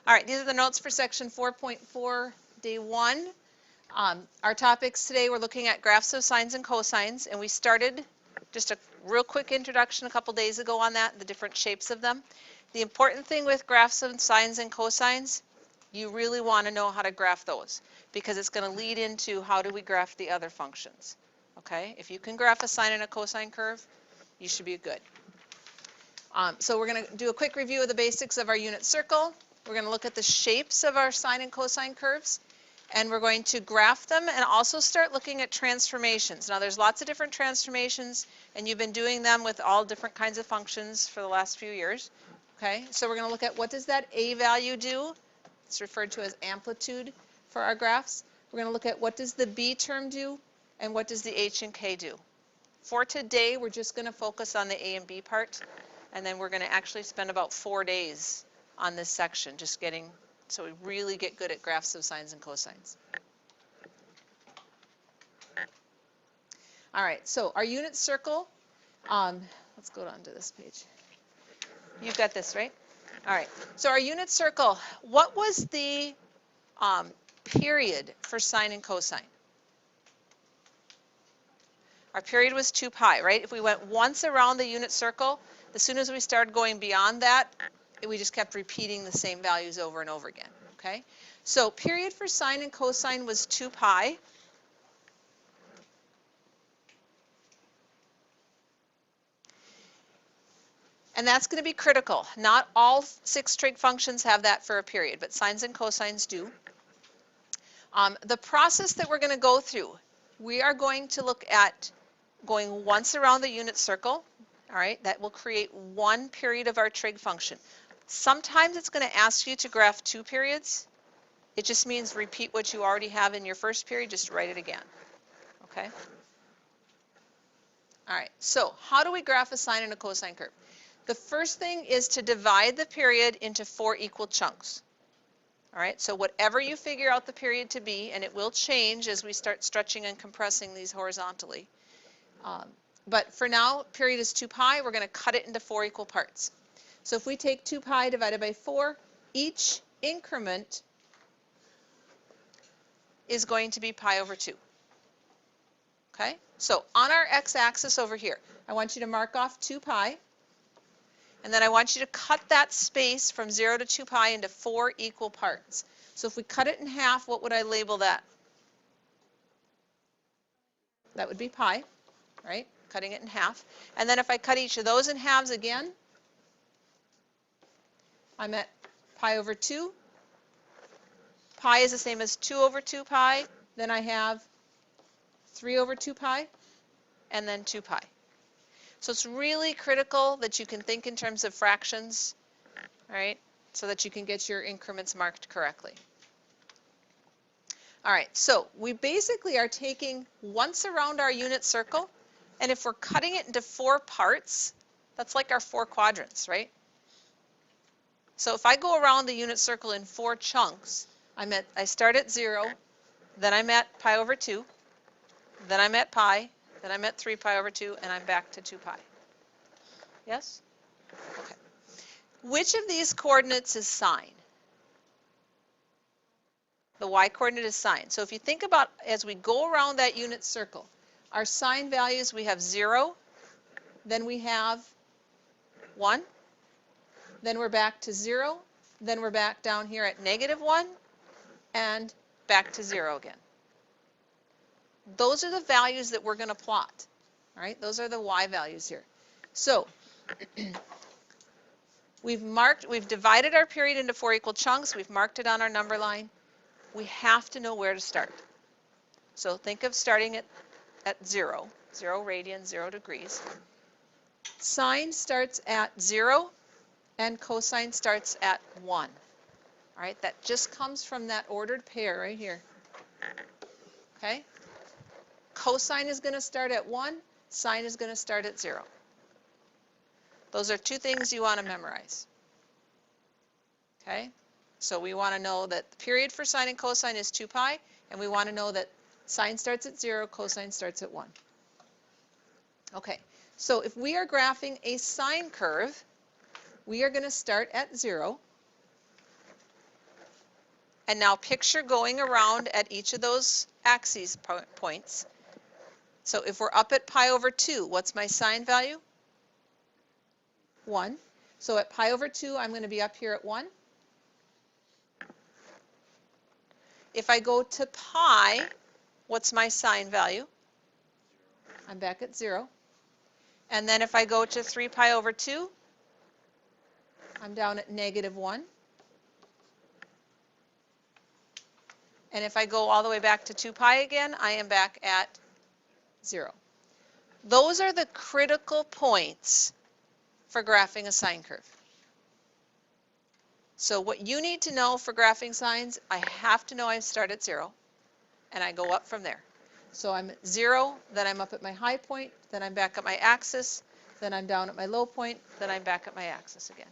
All right, these are the notes for section 4.4, day 1. Our topics today, we're looking at graphs of sines and cosines, and we started just a real quick introduction a couple days ago on that, the different shapes of them. The important thing with graphs of sines and cosines, you really want to know how to graph those, because it's going to lead into how do we graph the other functions. Okay, if you can graph a sine and a cosine curve, you should be good. So we're going to do a quick review of the basics of our unit circle. We're going to look at the shapes of our sine and cosine curves, and we're going to graph them and also start looking at transformations. Now there's lots of different transformations, and you've been doing them with all different kinds of functions for the last few years. Okay, so we're going to look at what does that a value do. It's referred to as amplitude for our graphs. We're going to look at what does the b term do, and what does the h and k do. For today, we're just going to focus on the a and b part, and then we're going to actually spend about 4 days on this section, just getting, so we really get good at graphs of sines and cosines. All right, so our unit circle, let's go on to this page. You've got this, right? All right, so our unit circle, what was the period for sine and cosine? Our period was 2 pi, right? If we went once around the unit circle, as soon as we started going beyond that, we just kept repeating the same values over and over again, okay? So period for sine and cosine was 2 pi. And that's going to be critical. Not all 6 trig functions have that for a period, but sines and cosines do. The process that we're going to go through, we are going to look at going once around the unit circle. All right, that will create 1 period of our trig function. Sometimes it's going to ask you to graph 2 periods. It just means repeat what you already have in your first period, just write it again. Okay? All right, so how do we graph a sine and a cosine curve? The first thing is to divide the period into 4 equal chunks. All right, so whatever you figure out the period to be, and it will change as we start stretching and compressing these horizontally. But for now, period is 2 pi. We're going to cut it into 4 equal parts. So if we take 2 pi divided by 4, each increment is going to be pi over 2. Okay? So on our x-axis over here, I want you to mark off 2 pi. And then I want you to cut that space from 0 to 2 pi into 4 equal parts. So if we cut it in half, what would I label that? That would be pi, right? Cutting it in half. And then if I cut each of those in halves again, I'm at pi over 2. Pi is the same as 2 over 2 pi. Then I have 3 over 2 pi, and then 2 pi. So it's really critical that you can think in terms of fractions, right, so that you can get your increments marked correctly. All right, so we basically are taking once around our unit circle, and if we're cutting it into 4 parts, that's like our 4 quadrants, right? So if I go around the unit circle in 4 chunks, I start at 0, then I'm at pi over 2, then I'm at pi, then I'm at 3 pi over 2, and I'm back to 2 pi. Yes? Okay. Which of these coordinates is sine? The y-coordinate is sine. So if you think about as we go around that unit circle, our sine values, we have 0, then we have 1, then we're back to 0, then we're back down here at -1, and back to 0 again. Those are the values that we're going to plot. All right, those are the y values here. So we've divided our period into 4 equal chunks. We've marked it on our number line. We have to know where to start. So think of starting at 0 radians, 0 degrees. Sine starts at 0, and cosine starts at 1. All right, that just comes from that ordered pair right here. Okay? Cosine is going to start at 1, sine is going to start at 0. Those are 2 things you want to memorize. Okay? So we want to know that the period for sine and cosine is 2 pi, and we want to know that sine starts at 0, cosine starts at 1. Okay, so if we are graphing a sine curve, we are going to start at 0. And now picture going around at each of those axes points. So if we're up at pi over 2, what's my sine value? 1. So at pi over 2, I'm going to be up here at 1. If I go to pi, what's my sine value? I'm back at 0. And then if I go to 3 pi over 2, I'm down at -1. And if I go all the way back to 2 pi again, I am back at 0. Those are the critical points for graphing a sine curve. So what you need to know for graphing sines, I have to know I start at 0, and I go up from there. So I'm at 0, then I'm up at my high point, then I'm back at my axis, then I'm down at my low point, then I'm back at my axis again.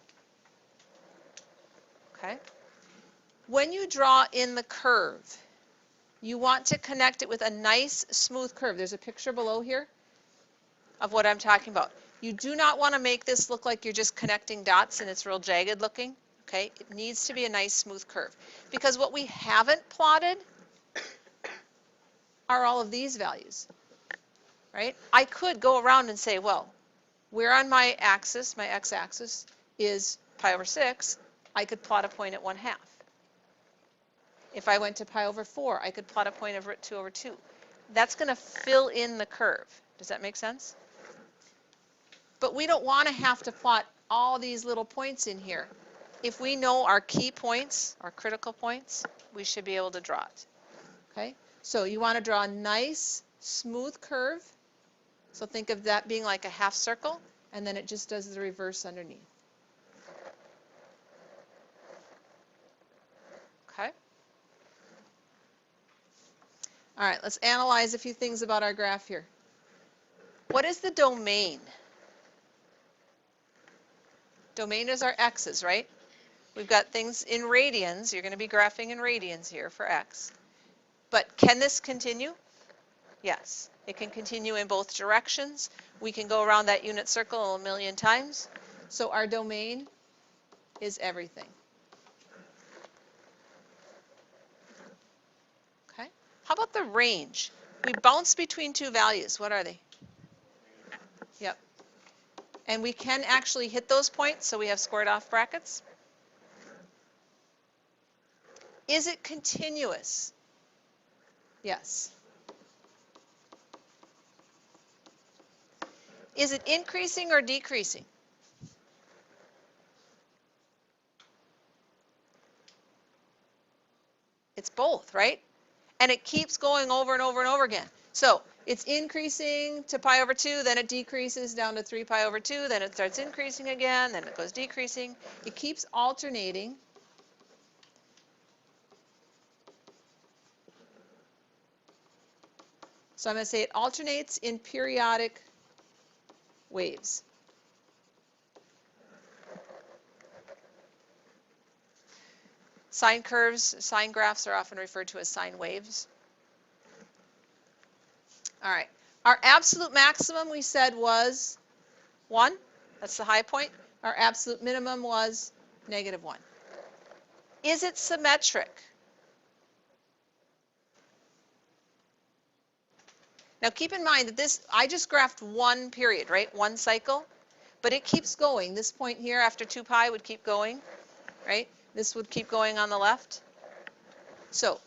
Okay? When you draw in the curve, you want to connect it with a nice smooth curve. There's a picture below here of what I'm talking about. You do not want to make this look like you're just connecting dots and it's real jagged looking. Okay? It needs to be a nice smooth curve. Because what we haven't plotted are all of these values. Right? I could go around and say, well, where on my axis, my x-axis, is pi over 6, I could plot a point at 1/2. If I went to pi over 4, I could plot a point of 2 over 2. That's going to fill in the curve. Does that make sense? But we don't want to have to plot all these little points in here. If we know our key points, our critical points, we should be able to draw it. Okay? So you want to draw a nice, smooth curve. So think of that being like a half circle, and then it just does the reverse underneath. Okay? All right, let's analyze a few things about our graph here. What is the domain? Domain is our x's, right? We've got things in radians. You're going to be graphing in radians here for x. But can this continue? Yes. It can continue in both directions. We can go around that unit circle a million times. So our domain is everything. Okay. How about the range? We bounce between two values. What are they? Yep. And we can actually hit those points, so we have squared off brackets. Is it continuous? Yes. Is it increasing or decreasing? It's both, right? And it keeps going over and over and over again. So it's increasing to pi over 2, then it decreases down to 3 pi over 2, then it starts increasing again, then it goes decreasing. It keeps alternating. So I'm going to say it alternates in periodic waves. Sine curves, sine graphs are often referred to as sine waves. All right. Our absolute maximum, we said, was 1. That's the high point. Our absolute minimum was -1. Is it symmetric? Now keep in mind that this, I just graphed one period, right? One cycle. But it keeps going. This point here after 2 pi would keep going, right? This would keep going on the left. So,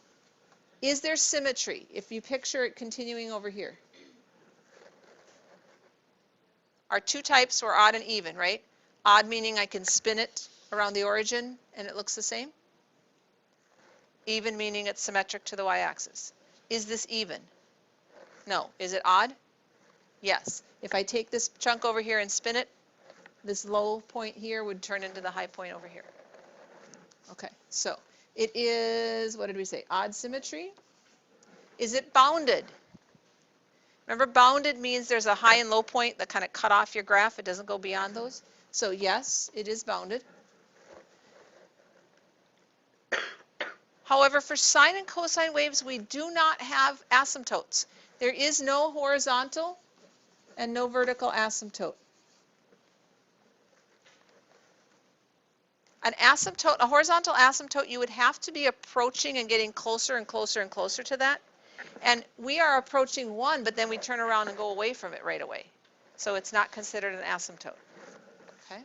is there symmetry if you picture it continuing over here? Our two types were odd and even, right? Odd meaning I can spin it around the origin and it looks the same. Even meaning it's symmetric to the y-axis. Is this even? No. Is it odd? Yes. If I take this chunk over here and spin it, this low point here would turn into the high point over here. Okay, so it is, what did we say, odd symmetry? Is it bounded? Remember, bounded means there's a high and low point that kind of cut off your graph. It doesn't go beyond those. So yes, it is bounded. However, for sine and cosine waves, we do not have asymptotes. There is no horizontal and no vertical asymptote. An asymptote, a horizontal asymptote, you would have to be approaching and getting closer and closer and closer to that. And we are approaching 1, but then we turn around and go away from it right away. So it's not considered an asymptote. Okay?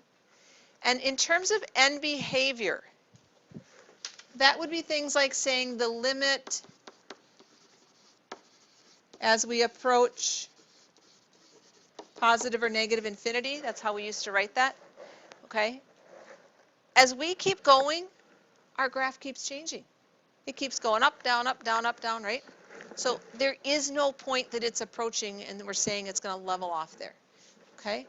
And in terms of end behavior, that would be things like saying the limit as we approach positive or negative infinity. That's how we used to write that. Okay? As we keep going, our graph keeps changing. It keeps going up, down, right? So there is no point that it's approaching and we're saying it's going to level off there. Okay?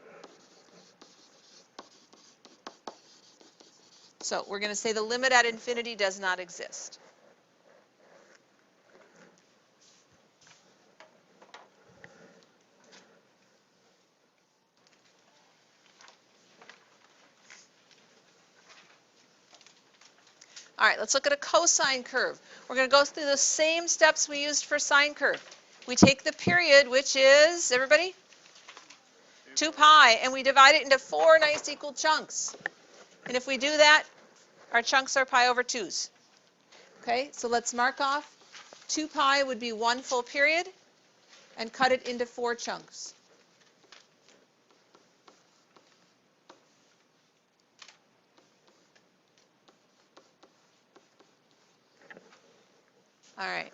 So we're going to say the limit at infinity does not exist. All right, let's look at a cosine curve. We're going to go through the same steps we used for sine curve. We take the period, which is, everybody? 2 pi, and we divide it into 4 nice equal chunks. And if we do that, our chunks are pi over 2's. Okay, so let's mark off 2 pi would be 1 full period, and cut it into 4 chunks. All right.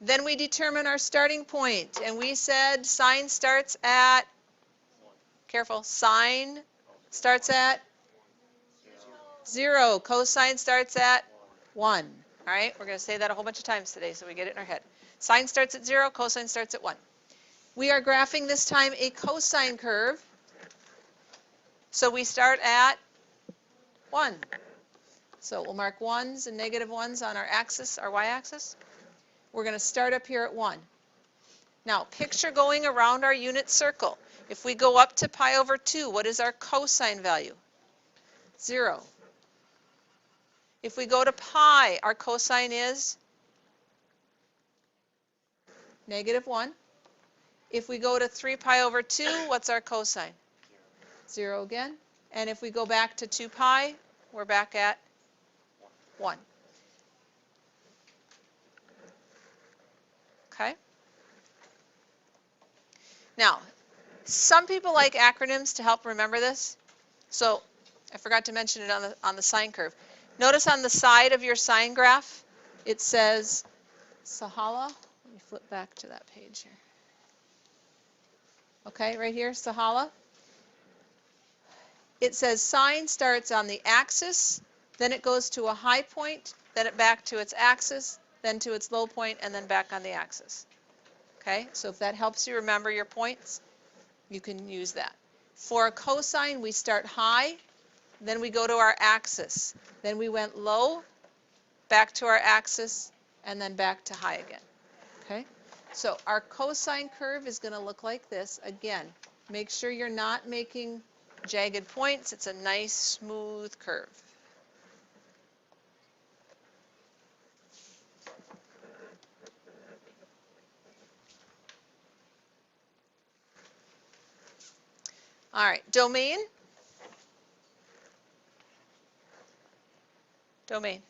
Then we determine our starting point, and we said sine starts at, careful, sine starts at 0. Cosine starts at 1. All right, we're going to say that a whole bunch of times today so we get it in our head. Sine starts at 0, cosine starts at 1. We are graphing this time a cosine curve, so we start at 1. So we'll mark 1's and negative 1's on our axis, our y-axis. We're going to start up here at 1. Now, picture going around our unit circle. If we go up to pi over 2, what is our cosine value? 0. If we go to pi, our cosine is negative 1. If we go to 3 pi over 2, what's our cosine? 0 again. And if we go back to 2 pi, we're back at 1. Okay? Now, some people like acronyms to help remember this. So I forgot to mention it on the sine curve. Notice on the side of your sine graph, it says Sahala. Let me flip back to that page here. Okay, right here, Sahala. It says sine starts on the axis, then it goes to a high point, then it back to its axis, then to its low point, and then back on the axis. Okay, so if that helps you remember your points, you can use that. For a cosine, we start high, then we go to our axis. Then we went low, back to our axis, and then back to high again. Okay, so our cosine curve is going to look like this. Again, make sure you're not making jagged points. It's a nice, smooth curve. All right, domain. Domain.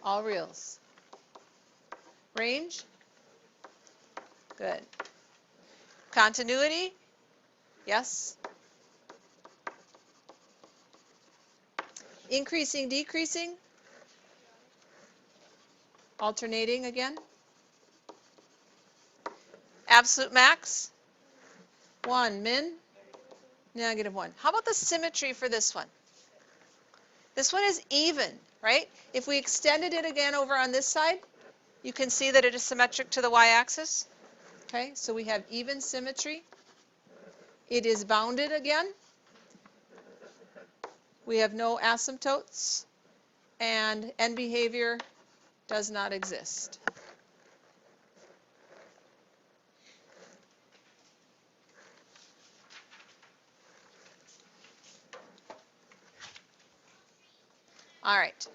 All reals. Range. Good. Continuity. Yes. Increasing, decreasing. Alternating again. Absolute max. 1. Min. Negative 1. How about the symmetry for this one? This one is even, right? If we extended it again over on this side, you can see that it is symmetric to the y-axis. Okay, so we have even symmetry. It is bounded again. We have no asymptotes, and end behavior does not exist. All right.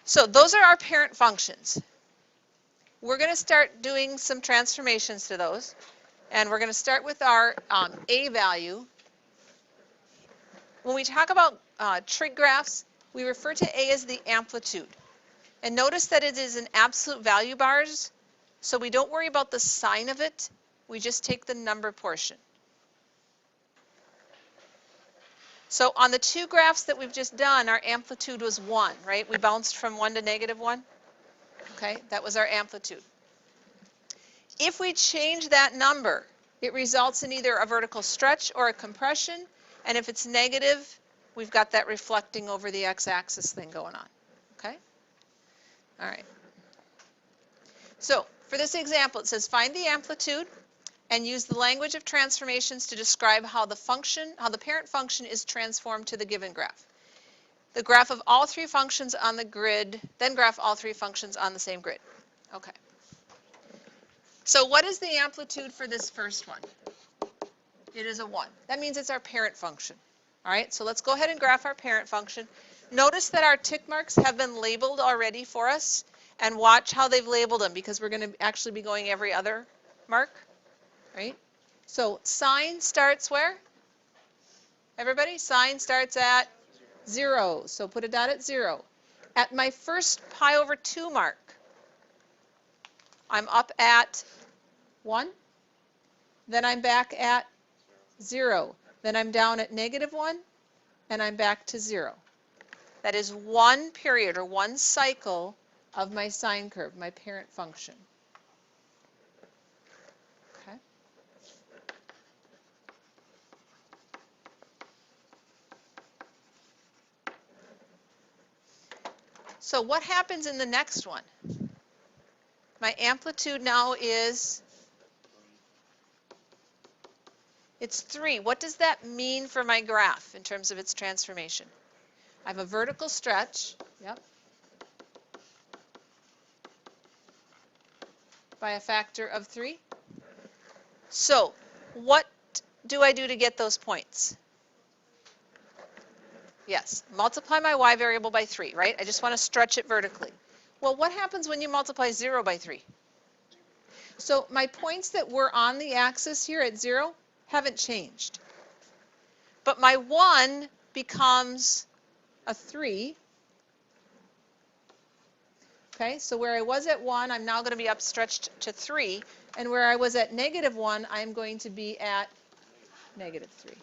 So those are our parent functions. We're going to start doing some transformations to those. And we're going to start with our a value. when we talk about trig graphs, we refer to A as the amplitude. And notice that it is in absolute value bars, so we don't worry about the sign of it. We just take the number portion. So on the two graphs that we've just done, our amplitude was 1, right? We bounced from 1 to -1. Okay, that was our amplitude. If we change that number, it results in either a vertical stretch or a compression, and if it's negative, we've got that reflecting over the x-axis thing going on. Okay? All right. So for this example, it says find the amplitude and use the language of transformations to describe how the parent function is transformed to the given graph. The graph of all three functions on the grid, then graph all three functions on the same grid. Okay. So what is the amplitude for this first one? It is a 1. That means it's our parent function. All right, so let's go ahead and graph our parent function. Notice that our tick marks have been labeled already for us, and watch how they've labeled them, because we're going to actually be going every other mark, right? So sine starts where? Everybody? Sine starts at 0, so put a dot at 0. At my first pi over 2 mark, I'm up at 1, then I'm back at 0, then I'm down at -1, and I'm back to 0. That is one period or one cycle of my sine curve, my parent function. Okay. So what happens in the next one? My amplitude now is, it's 3. What does that mean for my graph in terms of its transformation? I have a vertical stretch, yep, by a factor of 3. So what do I do to get those points? Yes, multiply my y variable by 3, right? I just want to stretch it vertically. Well, what happens when you multiply 0 by 3? So my points that were on the axis here at 0 haven't changed. But my 1 becomes a 3. Okay, so where I was at 1, I'm now going to be upstretched to 3. And where I was at -1, I'm going to be at -3.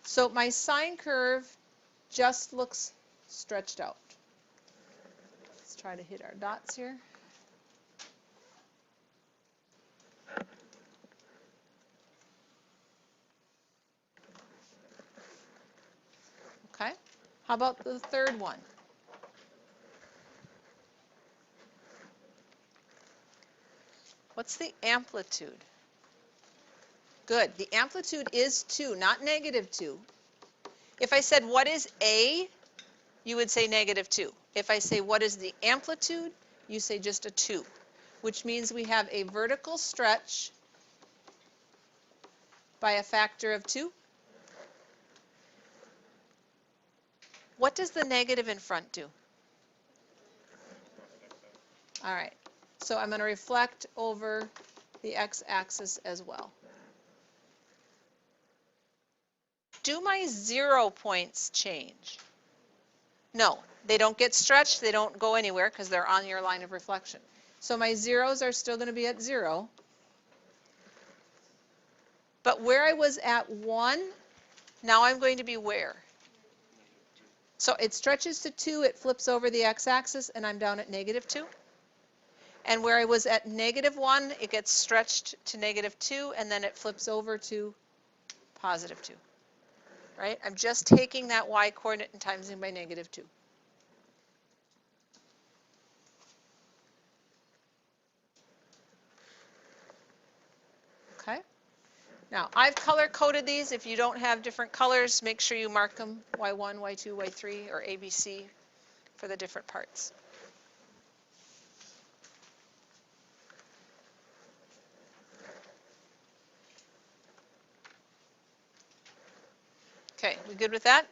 So my sine curve just looks stretched out. Let's try to hit our dots here. Okay, how about the third one? What's the amplitude? Good, the amplitude is 2, not -2. If I said, what is A? You would say -2. If I say, what is the amplitude? You say just a 2, which means we have a vertical stretch by a factor of 2. What does the negative in front do? All right, so I'm going to reflect over the x-axis as well. Do my 0 points change? No, they don't get stretched, they don't go anywhere because they're on your line of reflection. So my 0s are still going to be at 0. But where I was at 1, now I'm going to be where? So it stretches to 2, it flips over the x-axis, and I'm down at -2. And where I was at -1, it gets stretched to -2, and then it flips over to +2. Right? I'm just taking that y coordinate and timesing by -2. Okay? Now, I've color-coded these. If you don't have different colors, make sure you mark them y1, y2, y3, or ABC for the different parts. Okay, we good with that?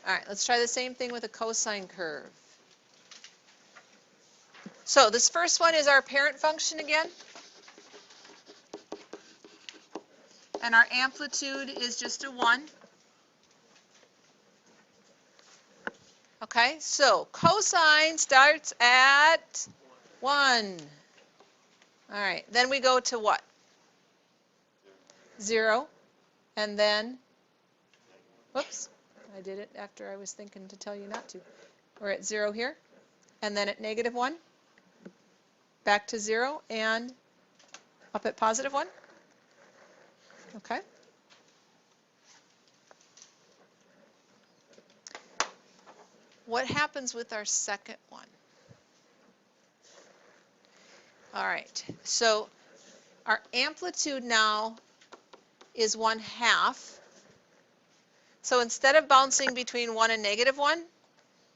All right, let's try the same thing with a cosine curve. So this first one is our parent function again. And our amplitude is just a 1. Okay, so cosine starts at 1. All right, then we go to what? 0. And then, whoops, I did it after I was thinking to tell you not to. We're at 0 here. And then at -1, back to 0, and up at +1. Okay. What happens with our second one? All right, so our amplitude now is 1/2. So instead of bouncing between 1 and -1,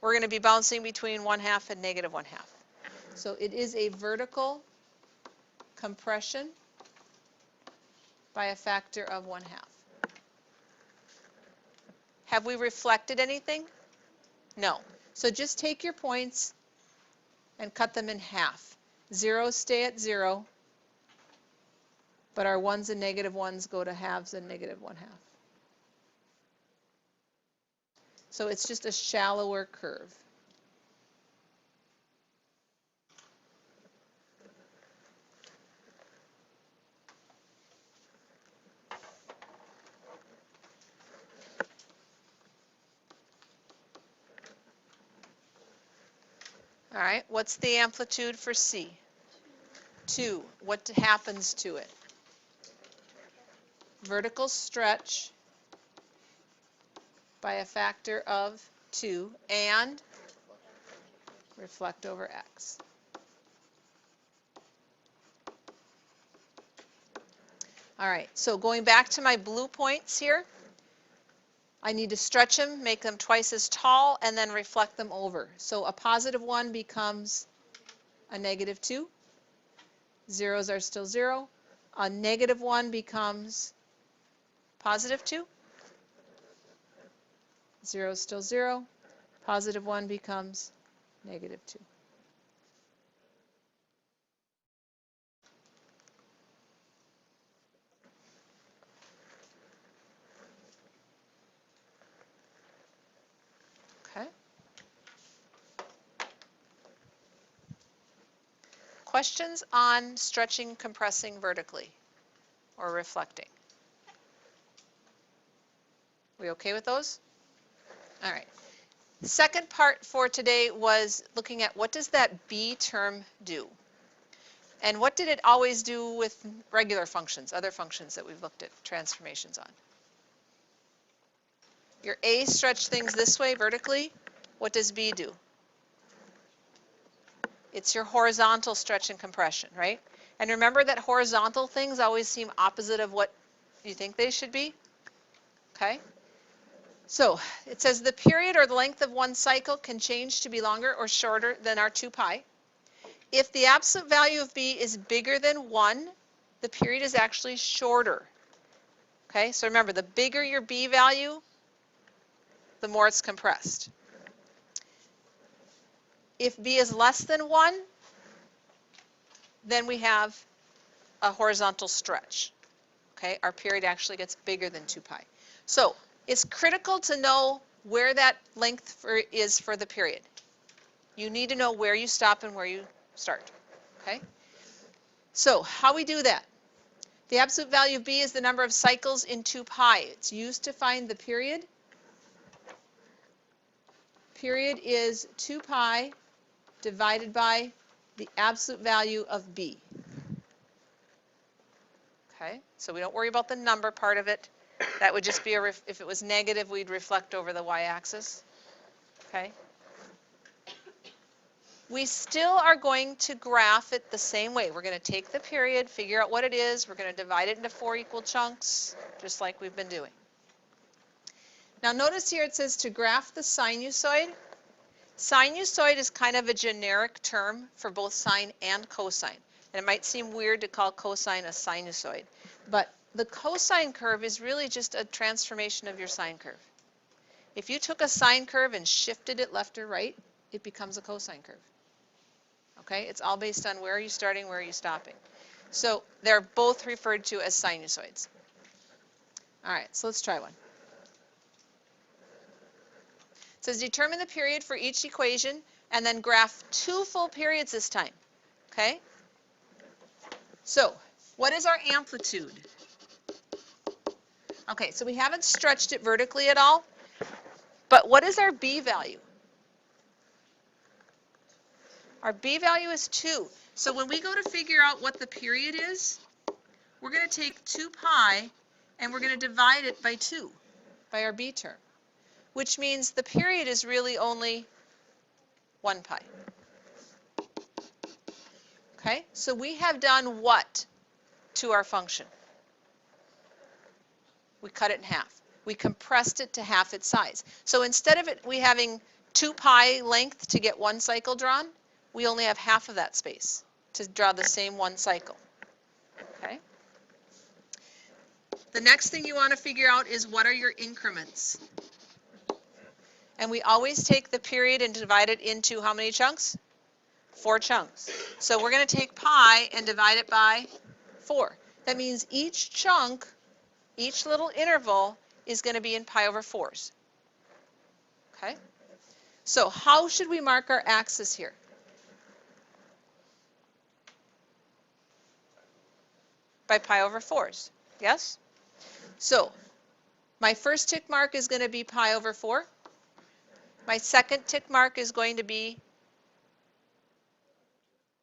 we're going to be bouncing between 1/2 and -1/2. So it is a vertical compression by a factor of 1/2. Have we reflected anything? No. So just take your points and cut them in half. Zeros stay at 0, but our 1s and -1s go to halves and -1/2. So it's just a shallower curve. All right, what's the amplitude for C? 2. What happens to it? Vertical stretch by a factor of 2 and reflect over x. All right, so going back to my blue points here, I need to stretch them, make them twice as tall, and then reflect them over. So a +1 becomes a -2. Zeros are still 0. A -1 becomes +2. 0 is still 0. +1 becomes -2. Okay. Questions on stretching, compressing vertically or reflecting? We okay with those? All right. Second part for today was looking at what does that b term do? And what did it always do with regular functions, other functions that we've looked at transformations on? Your a stretch things this way vertically. What does b do? It's your horizontal stretch and compression, right? And remember that horizontal things always seem opposite of what you think they should be. Okay? So it says the period or the length of one cycle can change to be longer or shorter than our 2 pi. If the absolute value of b is bigger than 1, the period is actually shorter. Okay, so remember, the bigger your b value, the more it's compressed. If b is less than 1, then we have a horizontal stretch. Okay, our period actually gets bigger than 2 pi. So it's critical to know where that length is for the period. You need to know where you stop and where you start. Okay, so how we do that? The absolute value of b is the number of cycles in 2 pi. It's used to find the period. Period is 2 pi divided by the absolute value of b. Okay, so we don't worry about the number part of it. That would just be if it was negative, we'd reflect over the y-axis. Okay. We still are going to graph it the same way. We're going to take the period, figure out what it is. We're going to divide it into 4 equal chunks, just like we've been doing. Now notice here it says to graph the sinusoid. Sinusoid is kind of a generic term for both sine and cosine. And it might seem weird to call cosine a sinusoid, but the cosine curve is really just a transformation of your sine curve. If you took a sine curve and shifted it left or right, it becomes a cosine curve. Okay, it's all based on where are you starting, where are you stopping. So they're both referred to as sinusoids. All right, so let's try one. It says determine the period for each equation and then graph 2 full periods this time. Okay? So, what is our amplitude? Okay, so we haven't stretched it vertically at all, but what is our b value? Our b value is 2. So when we go to figure out what the period is, we're going to take 2 pi and we're going to divide it by 2, by our b term, which means the period is really only 1 pi. Okay, so we have done what to our function? We cut it in half. We compressed it to half its size. So instead of we having 2 pi length to get 1 cycle drawn, we only have half of that space to draw the same 1 cycle. Okay. The next thing you want to figure out is what are your increments? And we always take the period and divide it into how many chunks? 4 chunks. So we're going to take pi and divide it by 4. That means each chunk, each little interval is going to be in pi over 4s. Okay? So how should we mark our axis here? By pi over 4s. Yes? So my first tick mark is going to be pi over 4. My second tick mark is going to be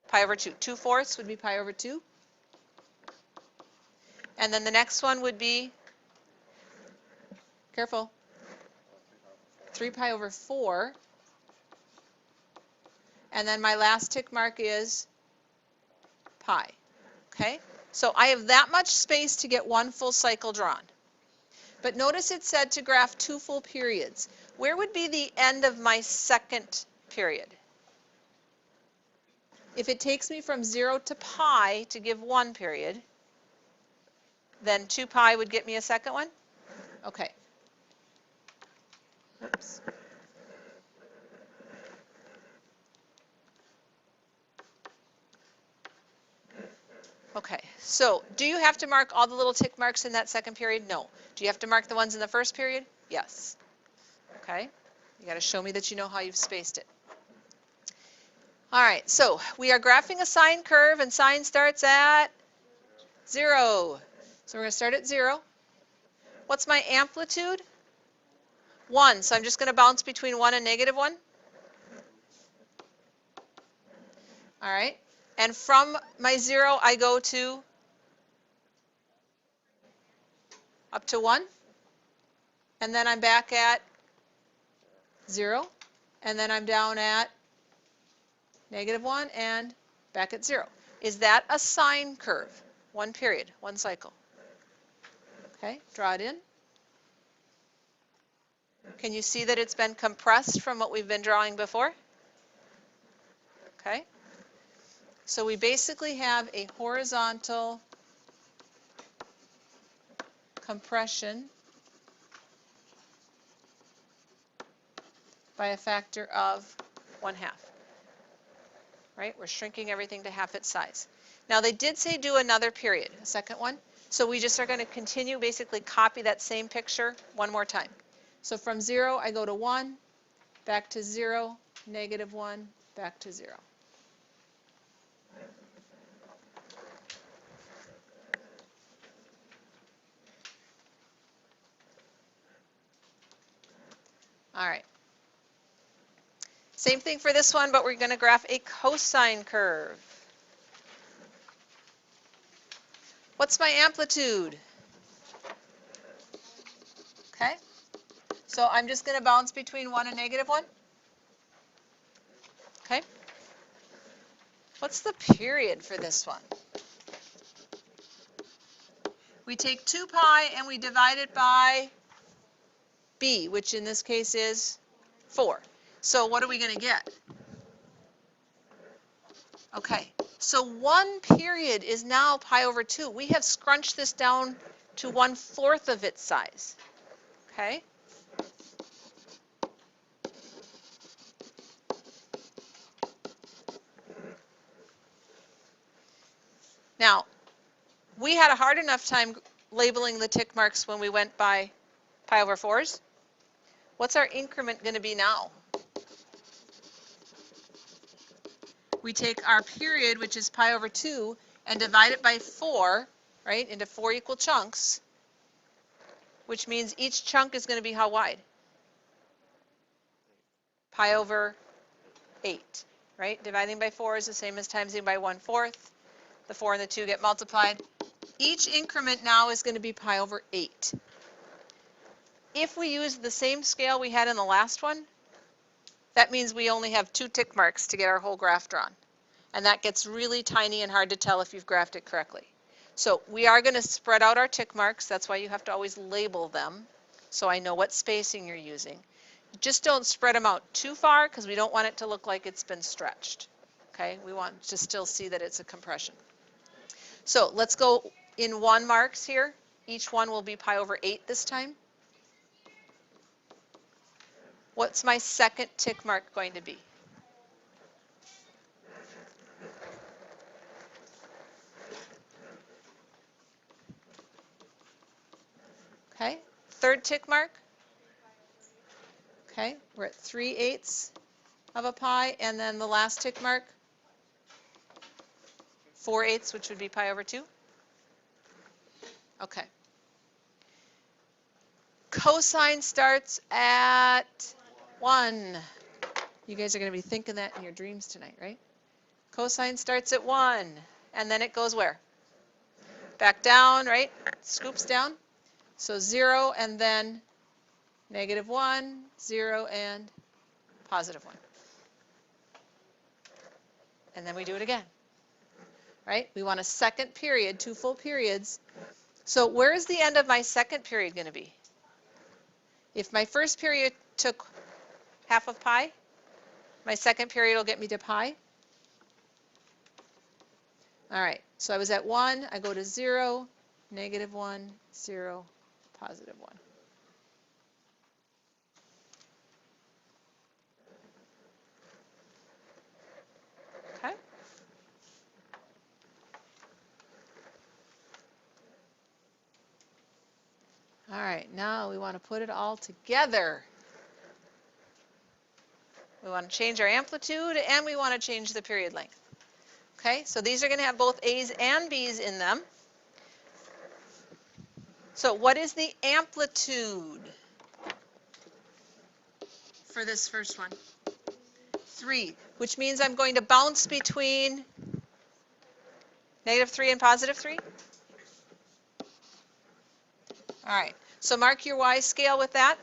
pi over 2. 2/4 would be pi over 2. And then the next one would be, careful, 3 pi over 4. And then my last tick mark is pi. Okay? So I have that much space to get 1 full cycle drawn. But notice it said to graph 2 full periods. Where would be the end of my second period? If it takes me from 0 to pi to give 1 period, then 2 pi would get me a second one? Okay. Oops. Okay, so do you have to mark all the little tick marks in that second period? No. Do you have to mark the ones in the first period? Yes. Okay, you got to show me that you know how you've spaced it. All right, so we are graphing a sine curve, and sine starts at 0. So we're going to start at 0. What's my amplitude? 1. So I'm just going to bounce between 1 and -1. All right. And from my 0, I go to up to 1. And then I'm back at 0. And then I'm down at -1 and back at 0. Is that a sine curve? 1 period, 1 cycle. Okay, draw it in. Can you see that it's been compressed from what we've been drawing before? Okay. So we basically have a horizontal compression by a factor of 1/2. Right? We're shrinking everything to half its size. Now they did say do another period, a second one. So we just are going to continue, basically copy that same picture one more time. So from 0, I go to 1, back to 0, -1, back to 0. All right. Same thing for this one, but we're going to graph a cosine curve. What's my amplitude? Okay. So I'm just going to bounce between 1 and -1. Okay. What's the period for this one? We take 2 pi and we divide it by b, which in this case is 4. So what are we going to get? Okay, so 1 period is now pi over 2. We have scrunched this down to 1/4 of its size. Okay? Now, we had a hard enough time labeling the tick marks when we went by pi over 4s. What's our increment going to be now? We take our period, which is pi over 2, and divide it by 4, right, into 4 equal chunks, which means each chunk is going to be how wide? Pi over 8, right? Dividing by 4 is the same as timesing by 1/4. The 4 and the 2 get multiplied. Each increment now is going to be pi over 8. If we use the same scale we had in the last one, that means we only have 2 tick marks to get our whole graph drawn. And that gets really tiny and hard to tell if you've graphed it correctly. So we are going to spread out our tick marks. That's why you have to always label them so I know what spacing you're using. Just don't spread them out too far because we don't want it to look like it's been stretched. Okay, we want to still see that it's a compression. So let's go in 1 marks here. Each one will be pi over 8 this time. What's my second tick mark going to be? Okay, third tick mark. Okay, we're at 3/8 of a pi, and then the last tick mark, 4/8, which would be pi over 2. Okay. Cosine starts at 1. You guys are going to be thinking that in your dreams tonight, right? Cosine starts at 1, and then it goes where? Back down, right? Scoops down. So 0, and then -1, 0, and +1. And then we do it again, right? We want a second period, 2 full periods. So where is the end of my second period going to be? If my first period took half of pi, my second period will get me to pi. All right, so I was at 1, I go to 0, -1, 0, +1. Okay? All right, now we want to put it all together. We want to change our amplitude, and we want to change the period length. Okay, so these are going to have both A's and B's in them. So what is the amplitude for this first one? 3, which means I'm going to bounce between -3 and +3. All right, so mark your Y scale with that.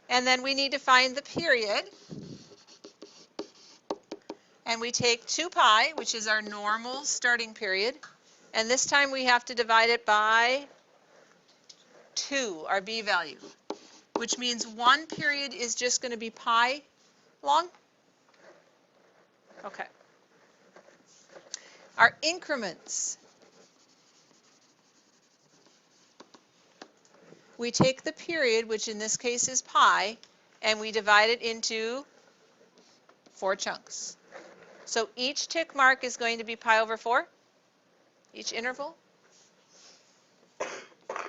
And then we need to find the period. And we take 2 pi, which is our normal starting period, and this time we have to divide it by 2, our B value, which means 1 period is just going to be pi long. Okay. Our increments. We take the period, which in this case is pi, and we divide it into 4 chunks. So each tick mark is going to be pi over 4, each interval. All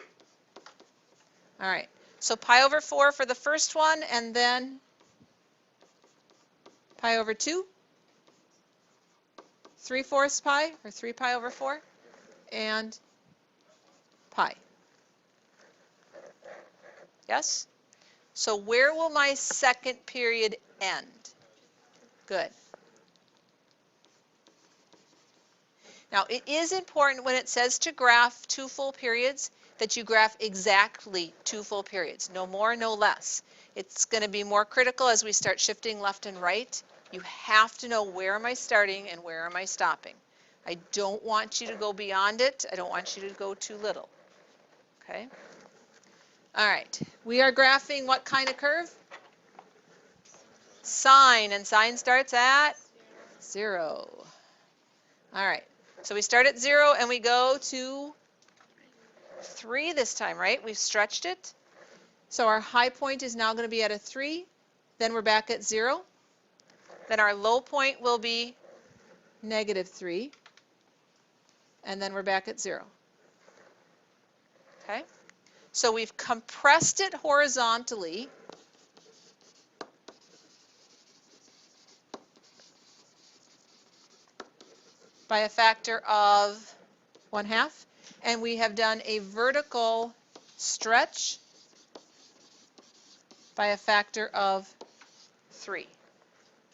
right, so pi over 4 for the first one, and then pi over 2, 3/4 pi, or 3 pi over 4, and pi. Yes? So where will my second period end? Good. Now, it is important when it says to graph 2 full periods that you graph exactly 2 full periods, no more, no less. It's going to be more critical as we start shifting left and right. You have to know where am I starting and where am I stopping. I don't want you to go beyond it. I don't want you to go too little. Okay? All right. We are graphing what kind of curve? Sine, and sine starts at 0. All right. So we start at 0 and we go to 3 this time, right? We've stretched it. So our high point is now going to be at a 3. Then we're back at 0. Then our low point will be -3. And then we're back at 0. Okay? So we've compressed it horizontally by a factor of 1/2, and we have done a vertical stretch by a factor of 3.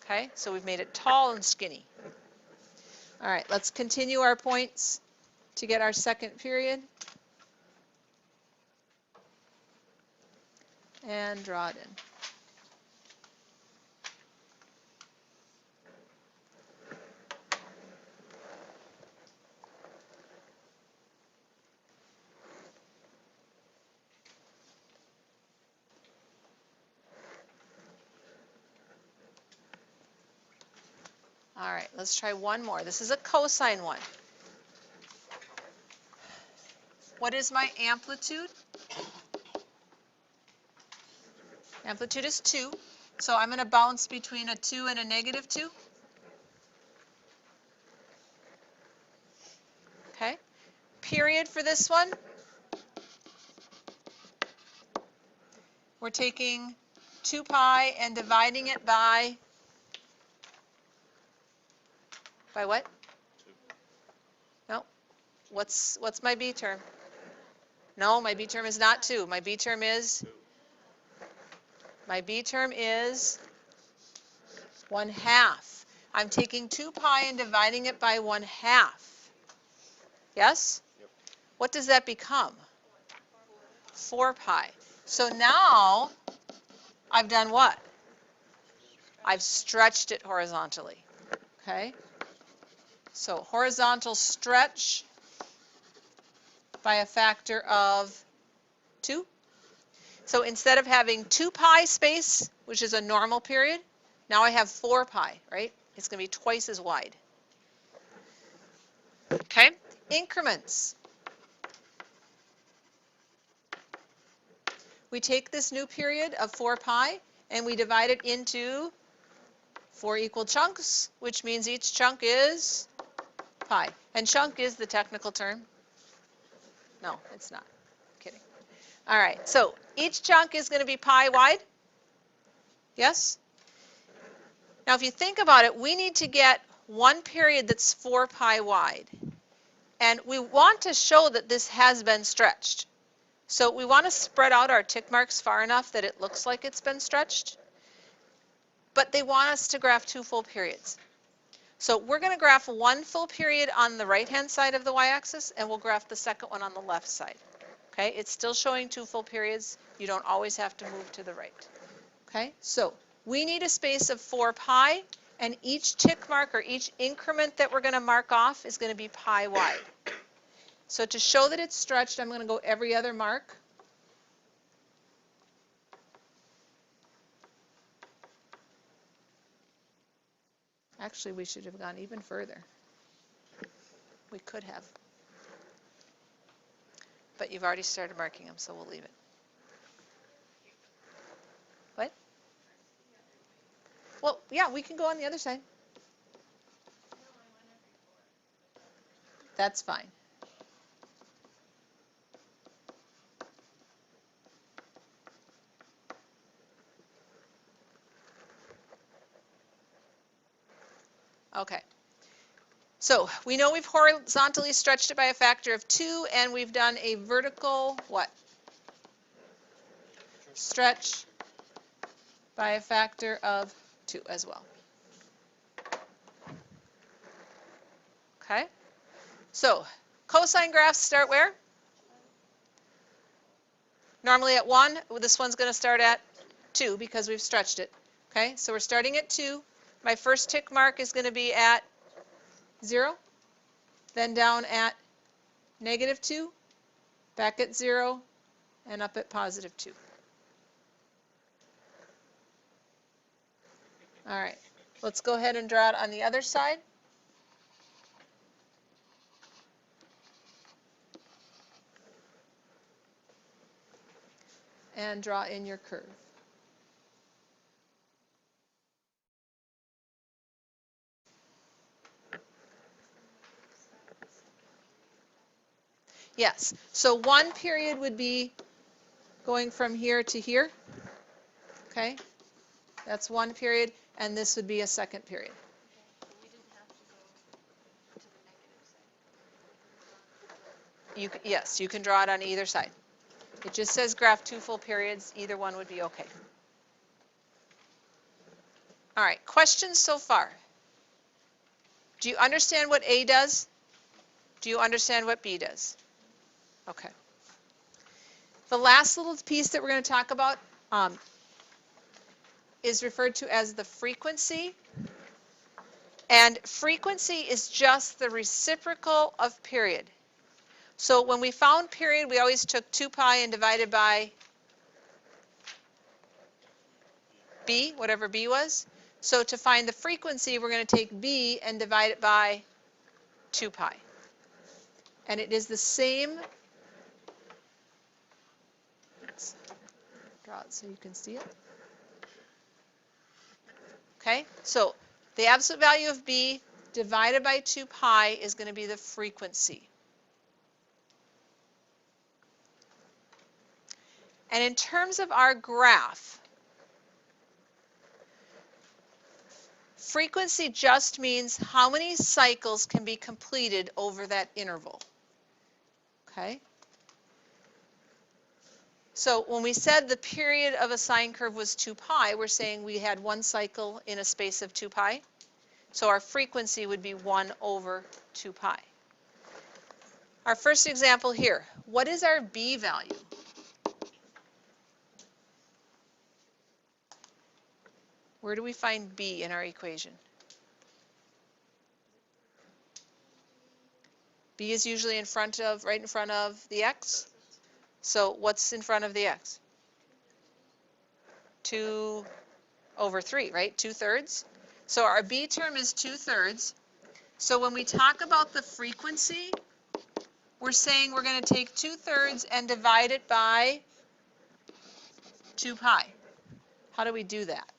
Okay, so we've made it tall and skinny. All right, let's continue our points to get our second period. And draw it in. All right, let's try one more. This is a cosine one. What is my amplitude? Amplitude is 2. So I'm going to bounce between a 2 and a negative 2. Okay. Period for this one. We're taking 2 pi and dividing it by what? 2. No. What's my B term? No, my B term is not 2. My B term is 1/2. I'm taking 2 pi and dividing it by 1/2. Yes? Yep. What does that become? 4 pi. So now I've done what? I've stretched it horizontally. Okay? So horizontal stretch by a factor of 2. So instead of having 2 pi space, which is a normal period, now I have 4 pi, right? It's going to be twice as wide. Okay? Increments. We take this new period of 4 pi and we divide it into 4 equal chunks, which means each chunk is pi. And chunk is the technical term. No, it's not. Kidding. All right, so each chunk is going to be pi wide. Yes? Now, if you think about it, we need to get one period that's 4 pi wide. And we want to show that this has been stretched. So we want to spread out our tick marks far enough that it looks like it's been stretched. But they want us to graph 2 full periods. So we're going to graph 1 full period on the right-hand side of the y-axis, and we'll graph the second one on the left side. Okay, it's still showing 2 full periods. You don't always have to move to the right. Okay, so we need a space of 4 pi, and each tick mark or each increment that we're going to mark off is going to be pi wide. So to show that it's stretched, I'm going to go every other mark. Actually, we should have gone even further. We could have. But you've already started marking them, so we'll leave it. What? Well, yeah, we can go on the other side. That's fine. Okay. So we know we've horizontally stretched it by a factor of 2, and we've done a vertical what? Stretch by a factor of 2 as well. Okay? So cosine graphs start where? Normally at 1. This one's going to start at 2 because we've stretched it. Okay? So we're starting at 2. My first tick mark is going to be at 0, then down at negative 2, back at 0, and up at positive 2. All right, let's go ahead and draw it on the other side. And draw in your curve. Yes, so one period would be going from here to here. Okay? That's one period, and this would be a second period. Yes, you can draw it on either side. It just says graph 2 full periods. Either one would be okay. All right, questions so far? Do you understand what A does? Do you understand what B does? Okay. The last little piece that we're going to talk about is referred to as the frequency. And frequency is just the reciprocal of period. So when we found period, we always took 2 pi and divided by B, whatever B was. So to find the frequency, we're going to take B and divide it by 2 pi. And it is the same. Let's draw it so you can see it. Okay, so the absolute value of B divided by 2 pi is going to be the frequency. And in terms of our graph, frequency just means how many cycles can be completed over that interval. Okay? So when we said the period of a sine curve was 2 pi, we're saying we had one cycle in a space of 2 pi. So our frequency would be 1 over 2 pi. Our first example here, what is our B value? Where do we find B in our equation? B is usually right in front of the x. So what's in front of the x? 2 over 3, right? 2/3. So our B term is 2/3. So when we talk about the frequency, we're saying we're going to take 2/3 and divide it by 2 pi. How do we do that?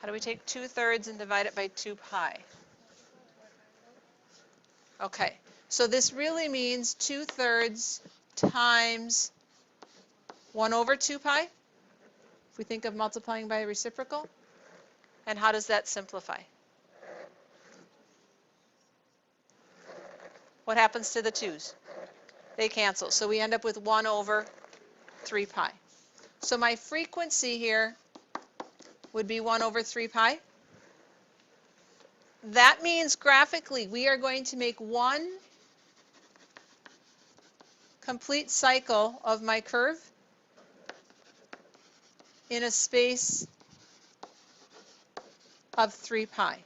How do we take 2/3 and divide it by 2 pi? Okay, so this really means 2/3 times 1 over 2 pi, if we think of multiplying by a reciprocal. And how does that simplify? What happens to the 2's? They cancel, so we end up with 1 over 3 pi. So my frequency here would be 1 over 3 pi. That means graphically we are going to make one complete cycle of my curve in a space of 3 pi.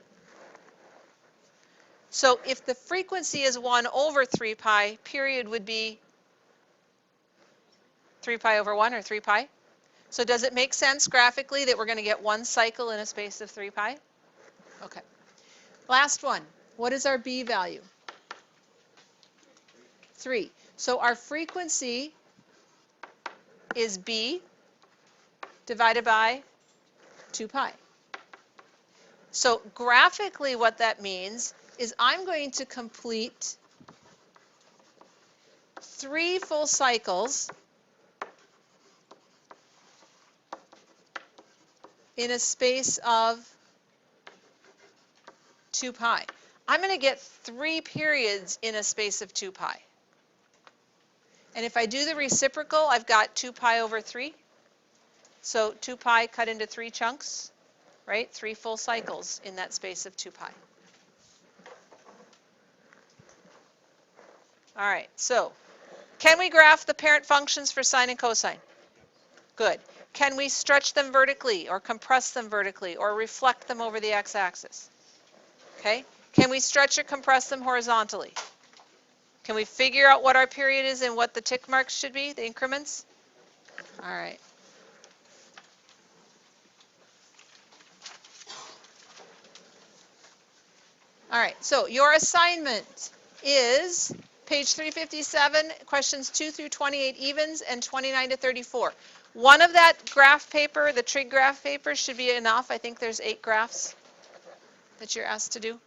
So if the frequency is 1 over 3 pi, period would be 3 pi over 1 or 3 pi. So does it make sense graphically that we're going to get one cycle in a space of 3 pi? Okay. Last one. What is our B value? 3. So our frequency is B divided by 2 pi. So graphically what that means is I'm going to complete 3 full cycles in a space of 2 pi. I'm going to get 3 periods in a space of 2 pi. And if I do the reciprocal, I've got 2 pi over 3. So 2 pi cut into 3 chunks, right? 3 full cycles in that space of 2 pi. All right, so can we graph the parent functions for sine and cosine? Good. Can we stretch them vertically or compress them vertically or reflect them over the x-axis? Okay. Can we stretch or compress them horizontally? Can we figure out what our period is and what the tick marks should be, the increments? All right. All right, so your assignment is page 357, questions 2 through 28 evens and 29 to 34. One of that graph paper, the trig graph paper, should be enough. I think there's 8 graphs that you're asked to do.